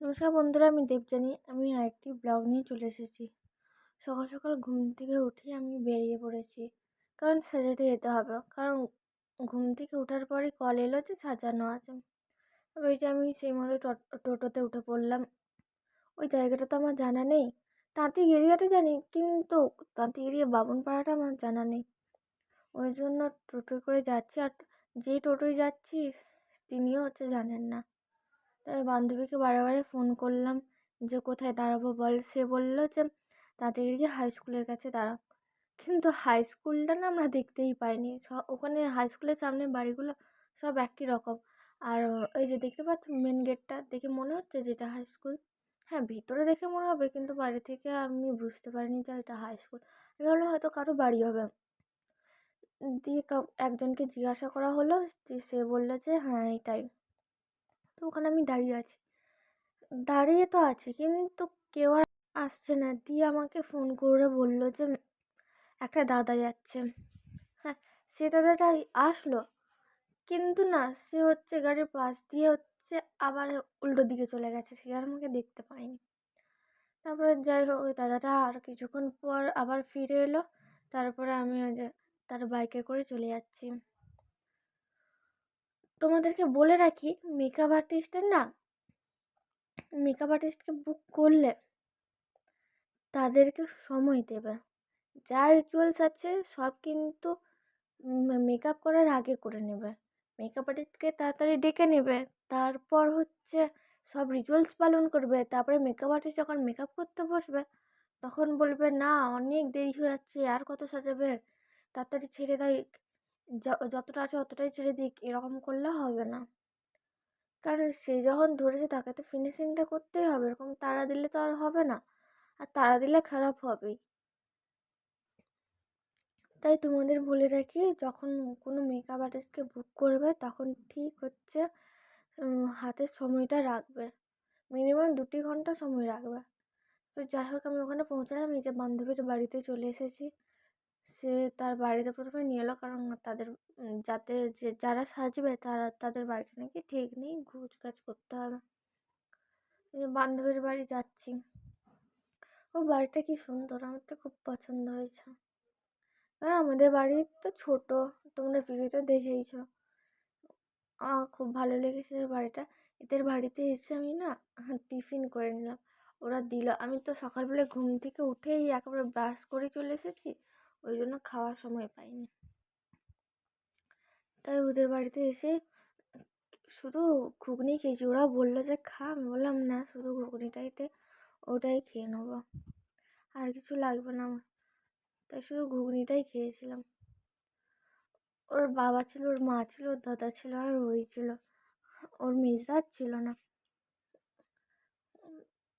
নমস্কার বন্ধুরা, আমি দেবযানী। আমি আরেকটি ব্লগ নিয়ে চলে এসেছি। সকাল সকাল ঘুম থেকে উঠেই আমি বেরিয়ে পড়েছি, কারণ সাজাতে যেতে হবে। কারণ ঘুম থেকে ওঠার পরই কল এলো যে সাজানো আছে। এবার এই যে আমি সেই মতো টোটোতে উঠে পড়লাম। ওই জায়গাটা তো আমার জানা নেই। তাঁতি এরিয়াটা জানি, কিন্তু তাঁতি এরিয়া বামুনপাড়াটা আমার জানা নেই। ওই জন্য টোটোয় করে যাচ্ছি, আর যেই টোটোয় যাচ্ছি তিনিও জানেন না। তাই বান্ধবীকে বারে বারে ফোন করলাম যে কোথায় দাঁড়াবো বল। সে বলল যে তাড়াতাড়ি গিয়ে হাই স্কুলের কাছে দাঁড়াও। কিন্তু হাই স্কুলটা না আমরা দেখতেই পাইনি। ওখানে হাই স্কুলের সামনে বাড়িগুলো সব একই রকম। আর ওই যে দেখতে পাচ্ছ মেন গেটটা দেখে মনে হচ্ছে যে এটা হাই স্কুল। হ্যাঁ, ভিতরে দেখে মনে হবে, কিন্তু বাইরে থেকে আমি বুঝতে পারিনি যে এটা হাই স্কুল। আমি ভাবলাম হয়তো কারো বাড়ি হবে। দিয়ে একজনকে জিজ্ঞাসা করা হলো, সে বললো যে হ্যাঁ এটাই। তো ওখানে আমি দাঁড়িয়ে আছি। দাঁড়িয়ে তো আছি, কিন্তু কেউ আর আসছে না। দিয়ে আমাকে ফোন করে বলল যে একটা দাদা যাচ্ছে। হ্যাঁ, সে দাদাটা আসলো, কিন্তু না, সে গাড়ির পাশ দিয়ে আবার উল্টো দিকে চলে গেছে। সে আর আমাকে দেখতে পায়নি। তারপরে যাই হোক, ওই দাদাটা আর কিছুক্ষণ পর আবার ফিরে এলো। তারপরে আমি ওই যে তার বাইকে করে চলে যাচ্ছি। তোমাদেরকে বলে রাখি, মেকআপ আর্টিস্টকে বুক করলে তাদেরকে সময় দেবে। যা রিচুয়ালস আছে সব কিন্তু মেকআপ করার আগে করে নেবে। মেকআপ আর্টিস্টকে তাড়াতাড়ি ডেকে নেবে, তারপর সব রিচুয়ালস পালন করবে। তারপরে মেকআপ আর্টিস্ট যখন মেকআপ করতে বসবে তখন বলবে না অনেক দেরি হয়ে যাচ্ছে, আর কত সাজাবে, তাড়াতাড়ি ছেড়ে দেয়, যতটা আছে অতটাই ছেড়ে দিক। এরকম করলে হবে না, কারণ সে যখন ধরেছে তাকে তো ফিনিশিংটা করতেই হবে। এরকম তাড়া দিলে তো আর হবে না, আর তাড়া দিলে খারাপ হবেই। তাই তোমাদের বলে রাখি, যখন কোনো মেকআপ আর্টিস্টকে বুক করবে তখন ঠিক হাতের সময়টা রাখবে। মিনিমাম 2-3 ঘন্টা সময় রাখবে। তো যাই হোক, আমি ওখানে পৌঁছালাম। এই যে বান্ধবীর বাড়িতে চলে এসেছি। সে তার বাড়িতে প্রথমে নিয়ে এলো, কারণ তাদের যাতে যারা সাজবে তাদের বাড়িটা নাকি ঠিক নেই, গোছগাছ করতে হবে। বান্ধবীর বাড়ি যাচ্ছি। ও বাড়িটা কি সুন্দর, আমার তো খুব পছন্দ হয়েছে। আর আমাদের বাড়ি তো ছোট, তোমরা ভিডিওতে দেখেইছো। খুব ভালো লেগেছে বাড়িটা। এদের বাড়িতে এসে আমি না টিফিন করে নিলাম। ওরা দিল। আমি তো সকালবেলা ঘুম থেকে উঠেই একেবারে ব্রাশ করে চলে এসেছি, ওই জন্য খাওয়ার সময় পাইনি। তাই ওদের বাড়িতে এসে শুধু ঘুগনি খেয়েছি। ওরা বললো যে খা, আমি বললাম না, শুধু ঘুগনিটাইতে ওটাই খেয়ে নেবো, আর কিছু লাগবে না আমার। তাই শুধু ঘুগনিটাই খেয়েছিলাম। ওর বাবা ছিল, ওর মা ছিল, ওর দাদা ছিল, আর ওই ছিল, ওর মেজদা ছিল না।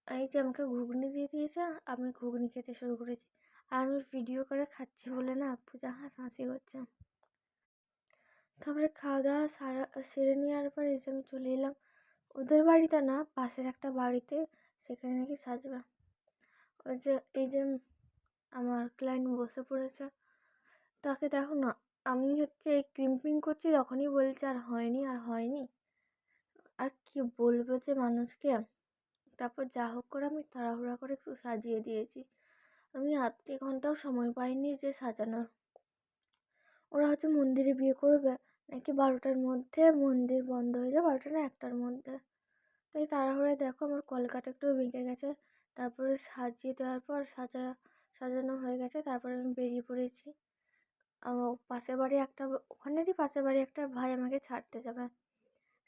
এই যে আমাকে ঘুগনি দিয়ে দিয়েছে, আমি ঘুগনি খেতে শুরু করেছি। আর আমি ভিডিও করে খাচ্ছি বলে না পূজা হাসাহাসি করছে। তারপরে খাওয়া দাওয়া সেরে নেওয়ার পর এই যে আমি চলে এলাম ওদের বাড়িতে না, পাশের একটা বাড়িতে। সেখানে নাকি সাজবে। ওই যে এই যে আমার ক্লায়েন্ট বসে পড়েছে, তাকে দেখো না। আমি এই ক্রিম্পিং করছি, তখনই বলছে আর হয়নি, আর হয়নি। আর কি বলবো যে মানুষকে। তারপর যা হোক করে আমি তাড়াহুড়া করে একটু সাজিয়ে দিয়েছি। আমি আধ ঘন্টাও সময় পাইনি যে সাজানোর। ওরা মন্দিরে বিয়ে করবে নাকি 12টার মধ্যে, মন্দির বন্ধ হয়ে যায় 12টা না 1টার মধ্যে। তাই তাড়াহুড়োয় দেখো আমার কলকাটা একটু বেঁকে গেছে। তারপরে সাজিয়ে দেওয়ার পর সাজানো হয়ে গেছে। তারপরে আমি বেরিয়ে পড়েছি। পাশের বাড়ি ওখানেরই পাশের বাড়ি একটা ভাই আমাকে ছাড়তে যাবে।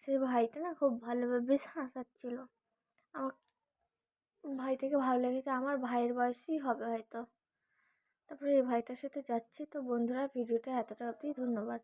সেই ভাইটা না খুব ভালোভাবে বেশ হাসাচ্ছিল। আমার ভাইটাকে ভালো লেগেছে, আমার ভাইয়ের বয়সই হবে হয়তো। তারপরে এই ভাইটার সাথে যাচ্ছি। তো বন্ধুরা, ভিডিওটা এতটা অবধি। ধন্যবাদ।